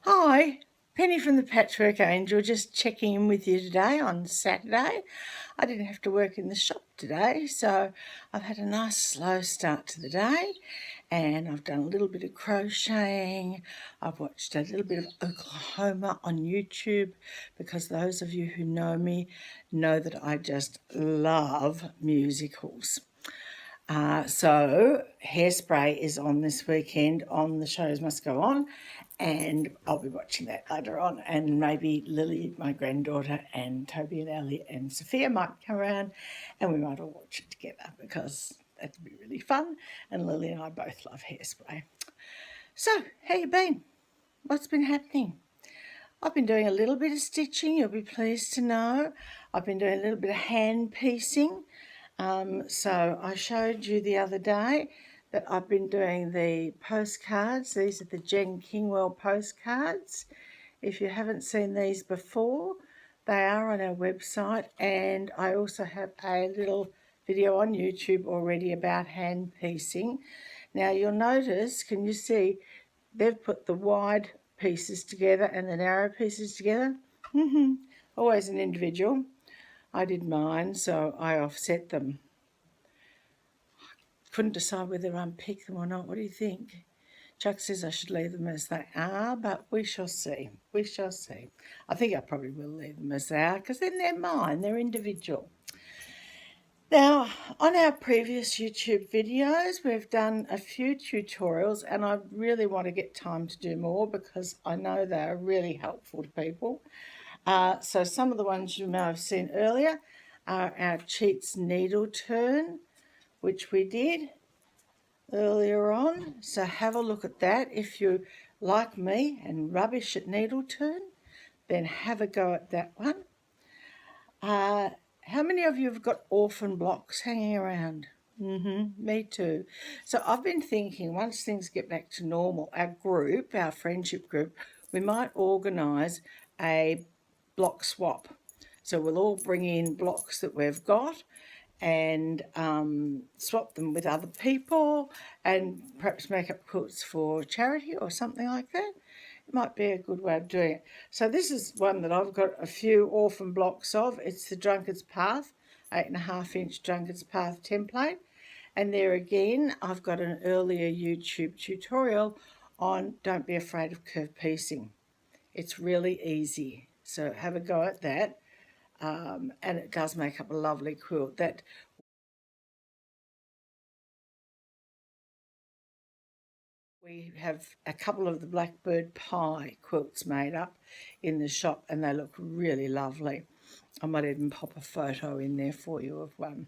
Hi, Penny from the Patchwork Angel, just checking in with you today on Saturday. I didn't have to work in the shop today, so I've had a nice slow start to the day and I've done a little bit of crocheting. I've watched a little bit of Oklahoma on YouTube because those of you who know me know that I just love musicals. So Hairspray is on this weekend on The Shows Must Go On, and I'll be watching that later on, and maybe Lily, my granddaughter, and Toby and Ellie and Sophia might come around and we might all watch it together because that'd be really fun, and Lily and I both love Hairspray. So, how you been? What's been happening? I've been doing a little bit of stitching, you'll be pleased to know. I've been doing a little bit of hand piecing. So I showed you the other day that I've been doing the postcards. These are the Jen Kingwell postcards. If you haven't seen these before, they are on our website, and I also have a little video on YouTube already about hand piecing. Now you'll notice, can you see, they've put the wide pieces together and the narrow pieces together. Always an individual. I did mine, so I offset them. Couldn't decide whether to unpick them or not. What do you think? Chuck says I should leave them as they are, but we shall see. We shall see. I think I probably will leave them as they are because then they're mine. They're individual. Now, on our previous YouTube videos, we've done a few tutorials, and I really want to get time to do more because I know they are really helpful to people. So some of the ones you may have seen earlier are our Cheats needle turn, which we did earlier on. So have a look at that. If you like me and rubbish at needle turn, then have a go at that one. How many of you have got orphan blocks hanging around? Me too. So I've been thinking once things get back to normal, our group, our friendship group, we might organise a block swap. So we'll all bring in blocks that we've got and swap them with other people and perhaps make up quilts for charity or something like that. It might be a good way of doing it. So this is one that I've got a few orphan blocks of. It's the Drunkard's Path, 8.5-inch Drunkard's Path template. And there again, I've got an earlier YouTube tutorial on Don't Be Afraid of Curve Piecing. It's really easy, so have a go at that. And it does make up a lovely quilt. That we have a couple of the Blackbird Pie quilts made up in the shop, and they look really lovely. I might even pop a photo in there for you of one.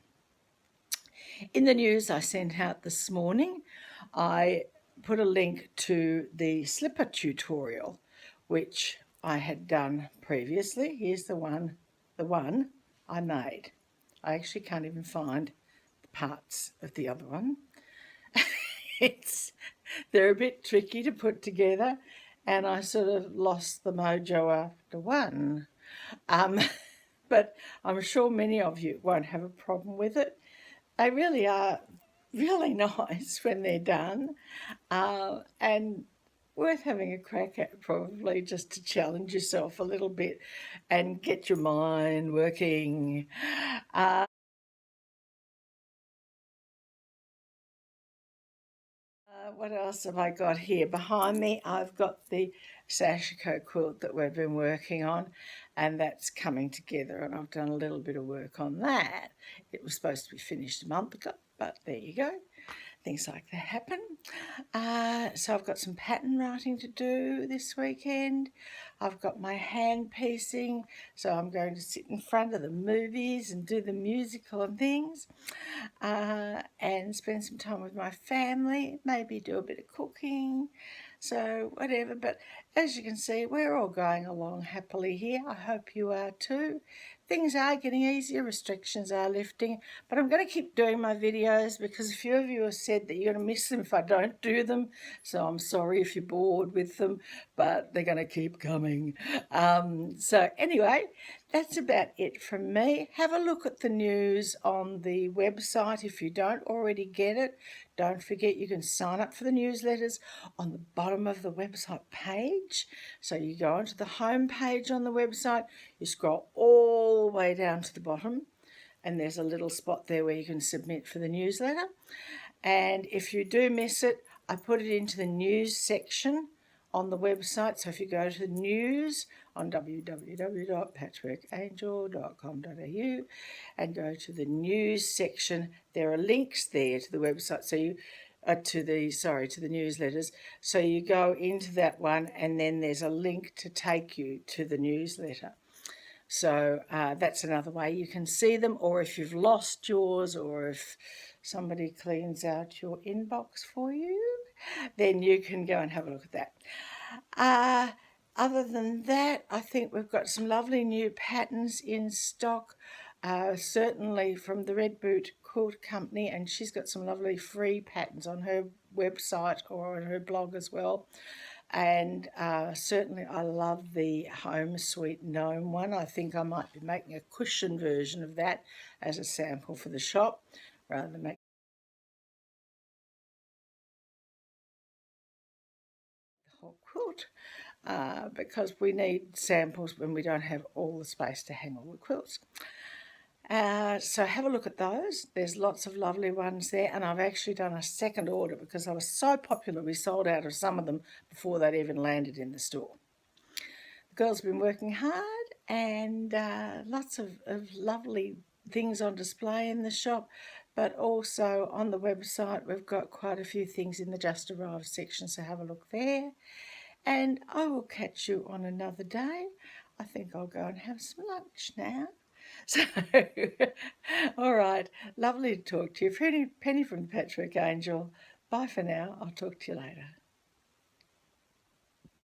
In the news I sent out this morning, I put a link to the slipper tutorial, which I had done previously. Here's the one I made. I actually can't even find the parts of the other one. They're a bit tricky to put together, and I sort of lost the mojo after one. But I'm sure many of you won't have a problem with it. They really are really nice when they're done, and worth having a crack at, probably, just to challenge yourself a little bit and get your mind working. What else have I got here? Behind me, I've got the Sashiko quilt that we've been working on, and that's coming together, and I've done a little bit of work on that. It was supposed to be finished a month ago, but there you go. Things like that happen. So I've got some pattern writing to do this weekend. I've got my hand piecing, so I'm going to sit in front of the movies and do the musical and things, and spend some time with my family, maybe do a bit of cooking, so whatever. But as you can see, we're all going along happily here. I hope you are too. Things are getting easier, restrictions are lifting, but I'm going to keep doing my videos because a few of you have said that you're going to miss them if I don't do them, so I'm sorry if you're bored with them, but they're going to keep coming. So anyway, that's about it from me. Have a look at the news on the website if you don't already get it. Don't forget you can sign up for the newsletters on the bottom of the website page. So you go onto the home page on the website, you scroll all the way down to the bottom, and there's a little spot there where you can submit for the newsletter. And if you do miss it, I put it into the news section on the website. So if you go to the news on www.patchworkangel.com.au and go to the news section, there are links there to the website. So you to the newsletters. So you go into that one, and then there's a link to take you to the newsletter. So that's another way you can see them, or if you've lost yours, or if somebody cleans out your inbox for you, then you can go and have a look at that. Other than that, I think we've got some lovely new patterns in stock, certainly from the Red Boot Quilt Company, and she's got some lovely free patterns on her website or on her blog as well. And certainly I love the Home Sweet Gnome one. I think I might be making a cushion version of that as a sample for the shop rather than make the whole quilt, because we need samples when we don't have all the space to hang all the quilts. So have a look at those. There's lots of lovely ones there, and I've actually done a second order because they were so popular we sold out of some of them before they'd even landed in the store. The girls have been working hard, and lots of lovely things on display in the shop, but also on the website we've got quite a few things in the Just Arrived section, so have a look there. And I will catch you on another day. I think I'll go and have some lunch now. So, all right, lovely to talk to you. Penny from the Patchwork Angel. Bye for now. I'll talk to you later.